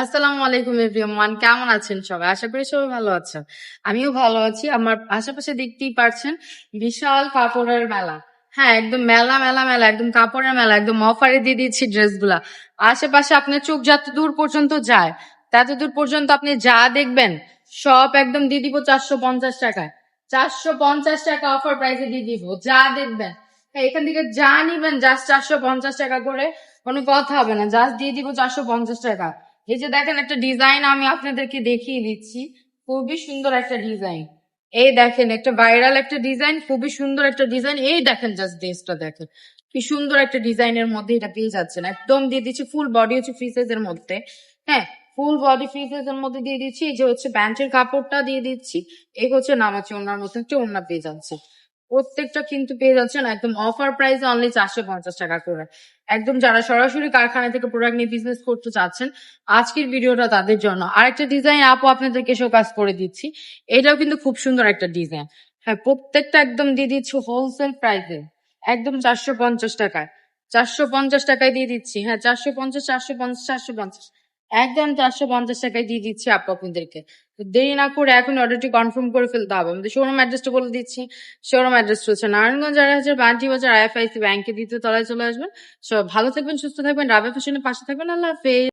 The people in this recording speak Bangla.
আসসালামু আলাইকুম এভরিওয়ান, কেমন আছেন সবাই? আশা করি সবাই ভালো আছেন। আমিও ভালো আছি। আমার আশেপাশে দেখতেই পারছেন বিশাল কাপড়ের মেলা। হ্যাঁ, একদম মেলা মেলা মেলা, একদম কাপড়ের মেলা, একদম অফারে দিয়ে দিচ্ছি ড্রেসগুলা। আশেপাশে আপনার চোখ যত দূর পর্যন্ত যায়, তত দূর পর্যন্ত আপনি যা দেখবেন সব একদম দিয়ে দিব 450 টাকায়। 450 টাকা অফার প্রাইসে দিয়ে দিব, যা দেখবেন। হ্যাঁ, এখান থেকে যা নিবেন জাস্ট 450 টাকা করে, কোনো কথা হবে না, জাস্ট দিয়ে দিব 450 টাকা। এই যে দেখেন একটা ডিজাইন আমি আপনাদেরকে দেখিয়ে দিচ্ছি, খুবই সুন্দর একটা ডিজাইন। এই দেখেন একটা ভাইরাল একটা ডিজাইন, খুবই সুন্দর একটা ডিজাইন। এই দেখেন জাস্ট ড্রেসটা দেখেন, কি সুন্দর একটা ডিজাইনের মধ্যে এটা পেয়ে যাচ্ছেন। একদম দিয়ে দিচ্ছি ফুল বডি হচ্ছে ফ্রি সাইজের মধ্যে। হ্যাঁ, ফুল বডি ফ্রি সাইজের মধ্যে দিয়ে দিচ্ছি। এই যে হচ্ছে প্যান্টের কাপড়টা দিয়ে দিচ্ছি। এই হচ্ছে নামাচ্ছি ওনার মধ্যে একটা ওড়না পেয়ে যাচ্ছে। প্রত্যেকটা কিন্তু পেয়ে যাচ্ছেন একদম অফার প্রাইসে অনলি 450 টাকা করে। একদম যারা সরাসরি কারখানা থেকে প্রোডাক্ট নিয়ে বিজনেস করতে চাচ্ছেন, আজকের ভিডিওটা তাদের জন্য। আরেকটা ডিজাইন আপু আপনাদেরকে শোকাজ করে দিচ্ছি। এটাও কিন্তু খুব সুন্দর একটা ডিজাইন। হ্যাঁ, প্রত্যেকটা একদম দিয়ে দিচ্ছি হোলসেল প্রাইসে, একদম 450 টাকায়। 450 টাকায় দিয়ে দিচ্ছি। হ্যাঁ, 450, 450, 450, একদম 450 টাকায় দিয়ে দিচ্ছি আপু আপনাদেরকে। তো দেরি না করে এখন অর্ডারটি কনফার্ম করে ফেলতে হবে। আমাদের শোরুম অ্যাড্রেসটা বলে দিচ্ছি। শোরুম অ্যাড্রেস হচ্ছে নারায়ণগঞ্জ, 4,000 বান্টি বাজার, আইএফআইসি ব্যাংকের দ্বিতীয় তলায় চলে আসবেন। ভালো থাকবেন, সুস্থ থাকবেন, রাবে ফ্যাশনের পাশে থাকবেন। আল্লাহ হাফেজ।